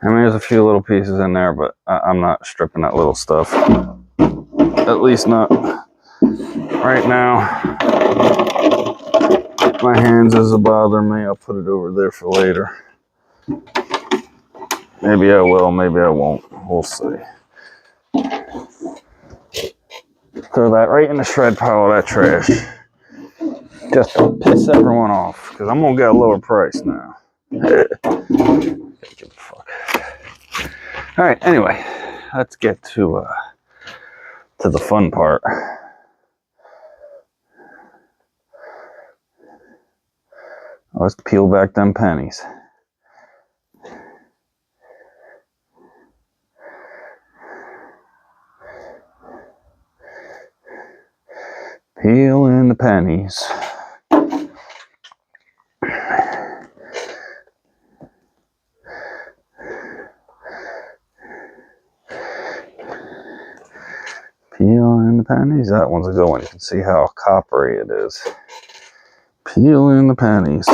I mean, there's a few little pieces in there, but I'm not stripping that little stuff. At least not right now. My hands is bothering me. I'll put it over there for later. Maybe I will, maybe I won't. We'll see. Throw that right in the shred pile of that trash. Just to piss everyone off, because I'm going to get a lower price now. Fuck. All right, anyway, let's get to the fun part. Let's peel back them pennies. Peeling the pennies. Peeling the pennies. That one's a good one. You can see how coppery it is. Peeling the pennies.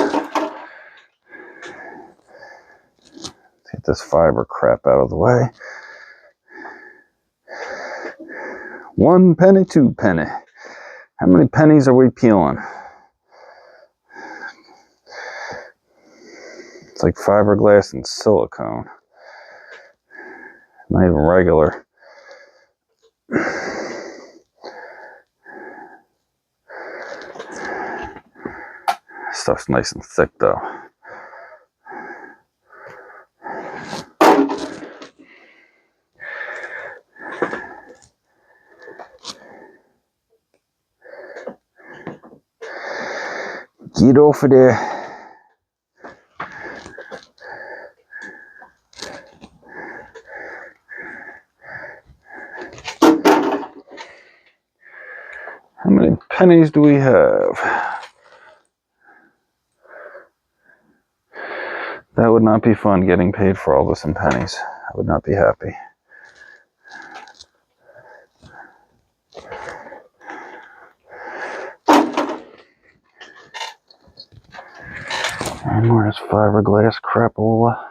Get this fiber crap out of the way. 1 penny, 2 penny. How many pennies are we peeling? It's like fiberglass and silicone. Not even regular. Stuff's nice and thick though. Get off of there. How many pennies do we have? That would not be fun, getting paid for all this in pennies. I would not be happy. And where's fiberglass crapola?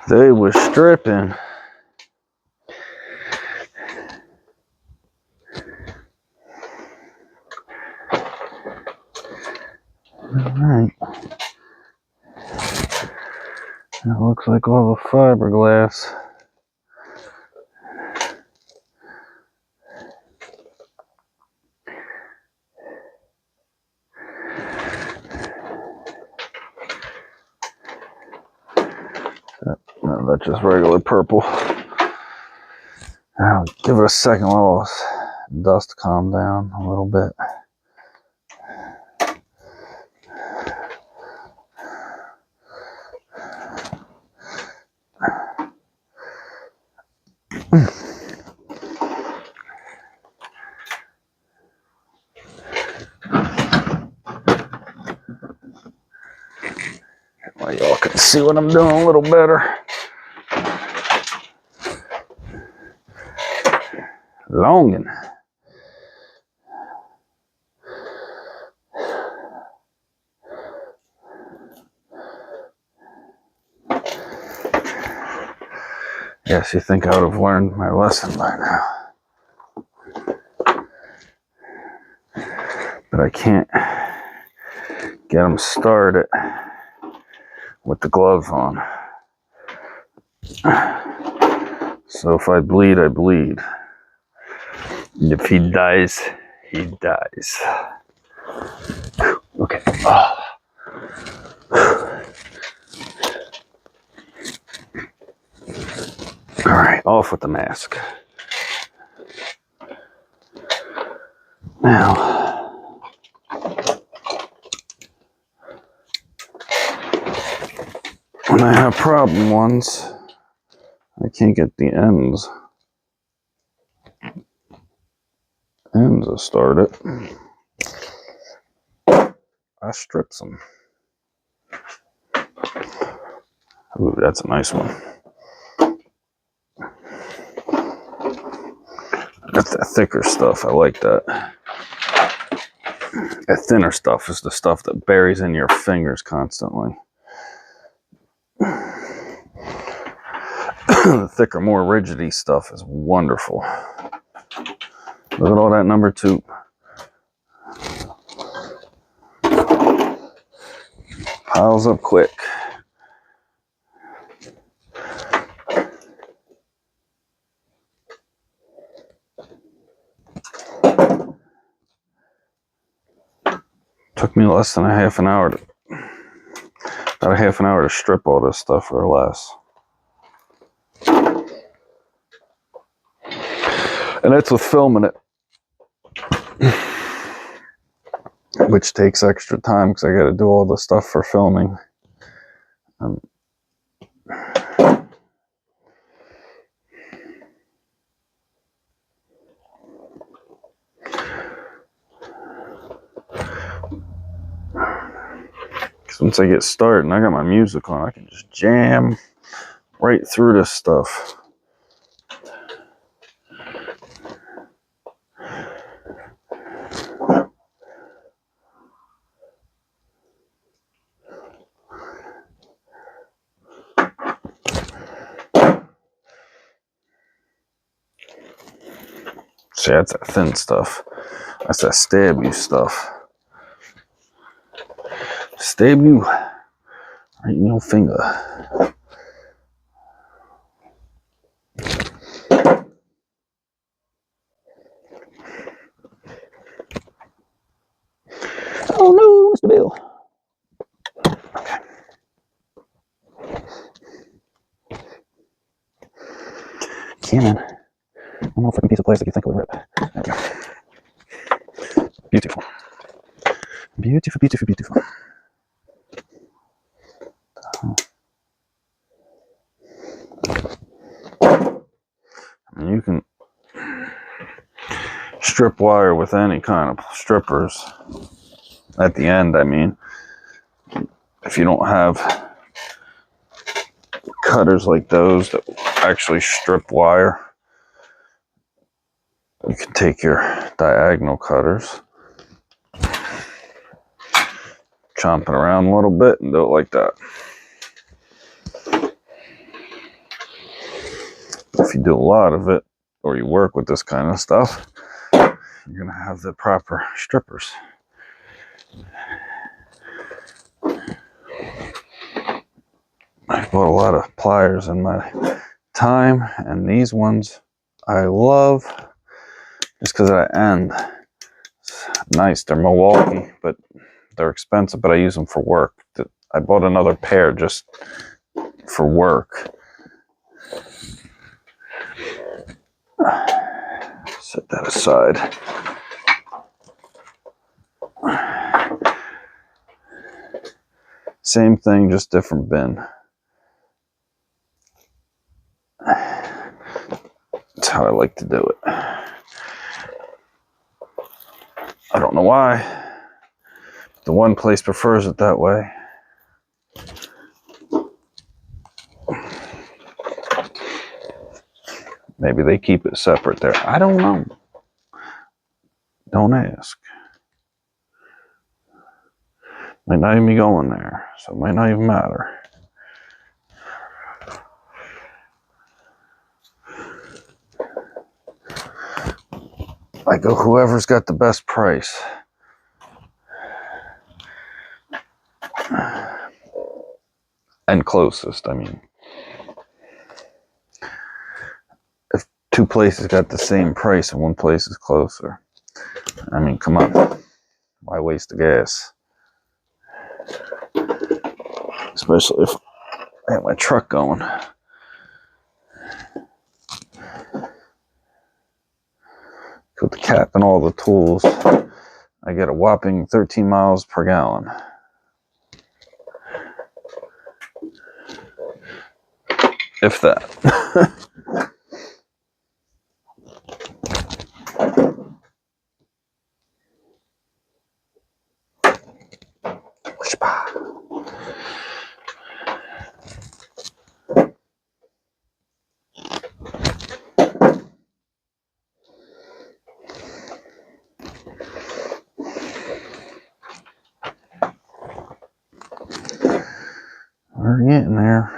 They were stripping. All right. Now looks like all the fiberglass. No, that's just regular purple. I'll give it a second while all this dust calm down a little bit. Well, y'all can see what I'm doing a little better. Longing. Yes, you think I would have learned my lesson by now. But I can't get them started with the gloves on. So if I bleed, I bleed. And if he dies, he dies. Okay. Oh. All right, off with the mask. Now, when I have problem ones, I can't get the ends started. I strips them. Ooh, that's a nice one. That's that thicker stuff. I like that. That thinner stuff is the stuff that buries in your fingers constantly. The thicker, more rigidy stuff is wonderful. Look at all that number 2. Piles up quick. Took me less than a half an hour about a half an hour to strip all this stuff or less. And that's with filming it, which takes extra time because I got to do all the stuff for filming. Once I get started and I got my music on, I can just jam right through this stuff. See, that's that thin stuff. That's that stab you stuff. Stab you right in your finger. Oh no, Mr. Bill. Okay. Come on. One more freaking piece of plastic you think would rip. There we go. Beautiful. Beautiful, beautiful, beautiful. You can strip wire with any kind of strippers. At the end, I mean, if you don't have cutters like those that actually strip wire, you can take your diagonal cutters, chomp it around a little bit and do it like that. If you do a lot of it, or you work with this kind of stuff, you're gonna have the proper strippers. I bought a lot of pliers in my time, and these ones I love just because of the end. It's nice. They're Milwaukee, but they're expensive, but I use them for work. I bought another pair just for work. Set that aside. Same thing, just different bin. That's how I like to do it. I don't know why. The one place prefers it that way. Maybe they keep it separate there. I don't know. Don't ask. Might not even be going there, so it might not even matter. I go whoever's got the best price. And closest, I mean. If two places got the same price and one place is closer, I mean, come on. Why waste the gas? Especially if I have my truck going. With the cap and all the tools, I get a whopping 13 miles per gallon. If that. We're getting there.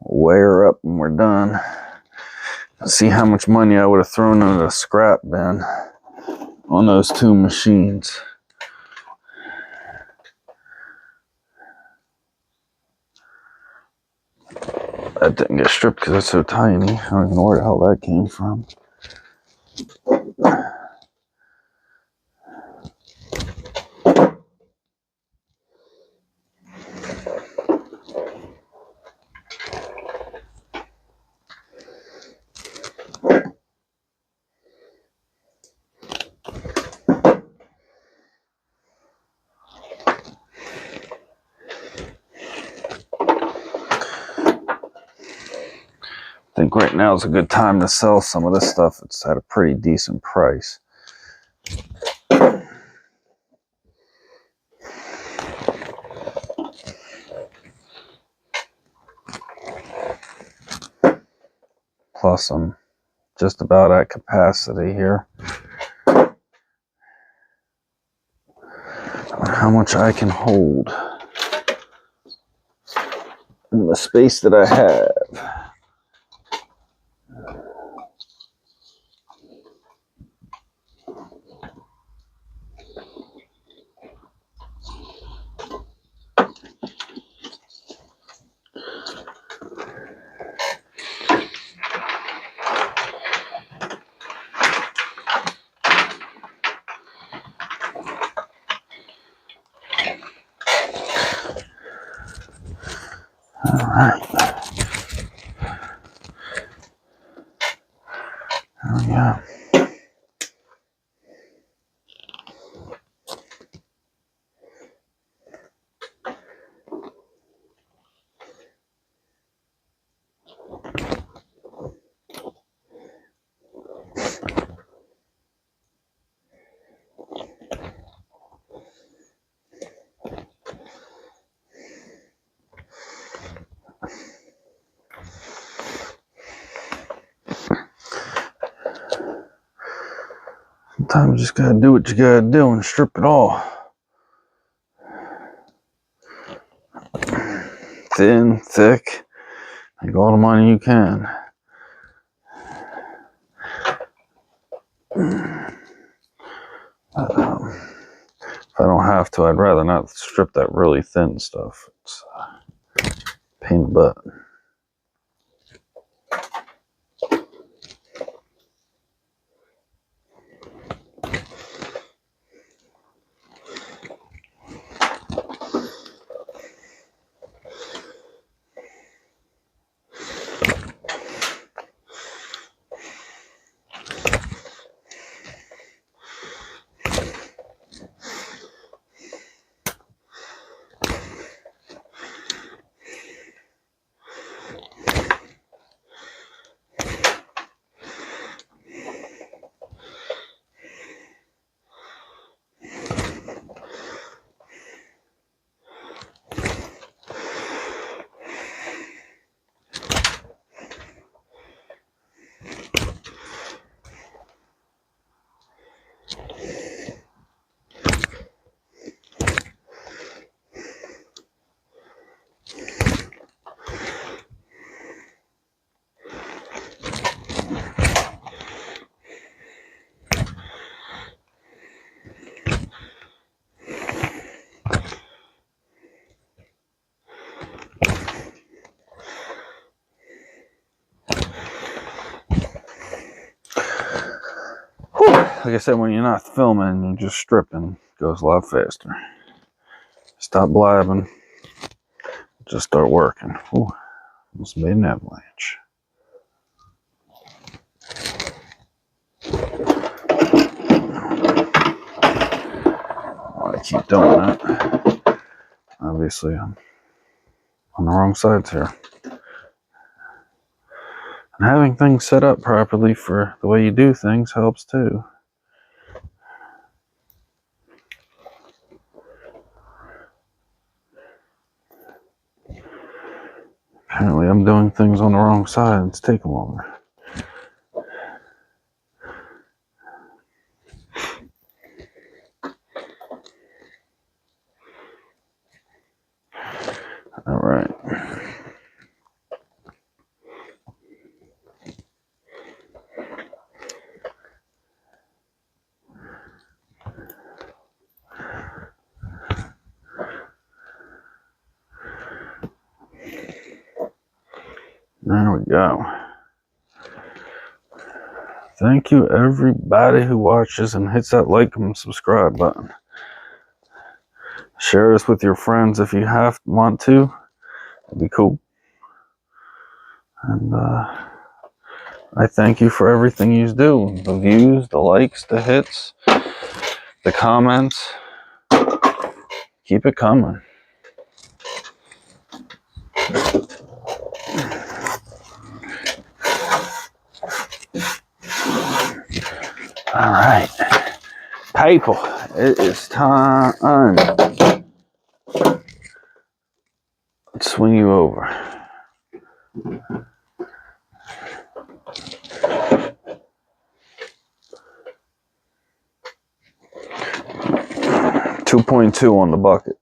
Weigh her up when we're done. See how much money I would have thrown into the scrap bin on those two machines. That didn't get stripped because it's so tiny. I don't even know where the hell that came from. I think right now is a good time to sell some of this stuff. It's at a pretty decent price. Plus, I'm just about at capacity here. How much I can hold in the space that I have. All right. There we go. Sometimes you just gotta do what you gotta do and strip it all. Thin, thick, make all the money you can. If I don't have to, I'd rather not strip that really thin stuff. It's a pain in the butt. Like I said, when you're not filming, you're just stripping. It goes a lot faster. Stop blabbing. Just start working. Ooh, almost made an avalanche. Why I keep doing that? Obviously, I'm on the wrong sides here. And having things set up properly for the way you do things helps too. Apparently I'm doing things on the wrong side. It's taking longer. All right. There we go. Thank you everybody who watches and hits that like and subscribe button. Share this with your friends if you want to. It'd be cool. And I thank you for everything you do. The views, the likes, the hits, the comments. Keep it coming. All right, people, it is time to swing you over. .2 on the bucket.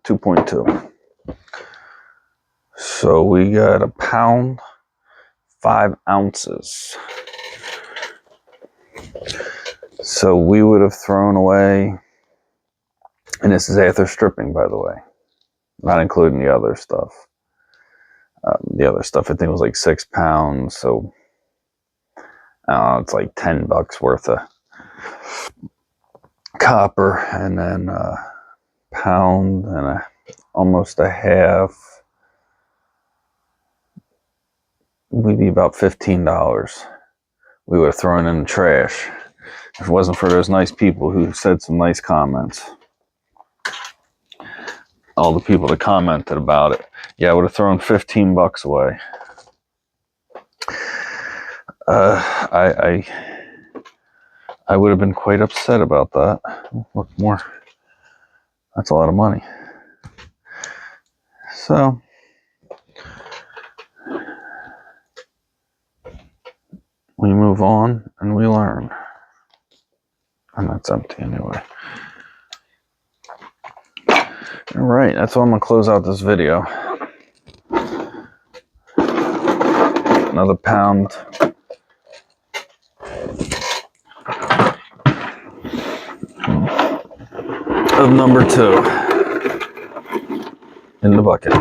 2.2. So we got a pound, 5 ounces. So we would have thrown away, and this is after stripping, by the way, not including the other stuff. The other stuff, I think, was like 6 pounds. So it's like $10 worth of copper, and then a pound and almost a half, maybe about $15. We would have thrown in the trash if it wasn't for those nice people who said some nice comments. All the people that commented about it. Yeah, I would have thrown $15 away. I would have been quite upset about that. Look more. That's a lot of money. So we move on and we learn. And that's empty anyway. All right, that's all I'm gonna close out this video. Another pound. of number 2 in the bucket.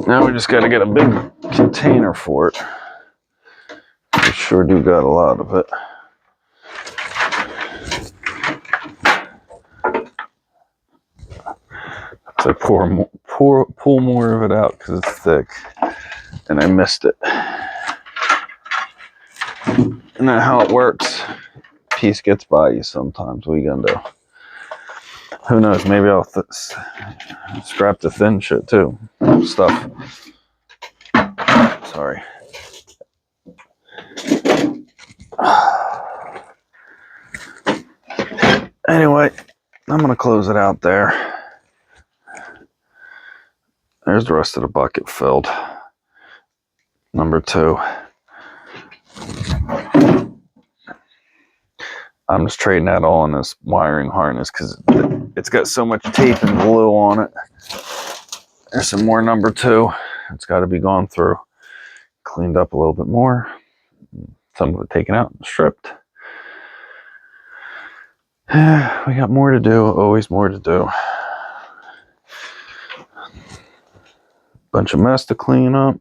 Now we just got to get a big container for it. We sure do got a lot of it. So pull more of it out because it's thick, and I missed it. Isn't that how it works? Piece gets by you sometimes. What are you gonna do? Who knows? Maybe I'll scrap the thin shit too. Stuff. Sorry. Anyway, I'm gonna close it out there. There's the rest of the bucket filled. Number 2. I'm just trading that all in this wiring harness because it's got so much tape and glue on it. There's some more number 2. It's got to be gone through. Cleaned up a little bit more. Some of it taken out and stripped. We got more to do. Always more to do. Bunch of mess to clean up.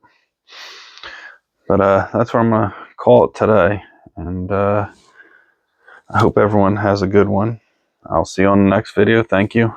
But that's where I'm going to call it today. And I hope everyone has a good one. I'll see you on the next video. Thank you.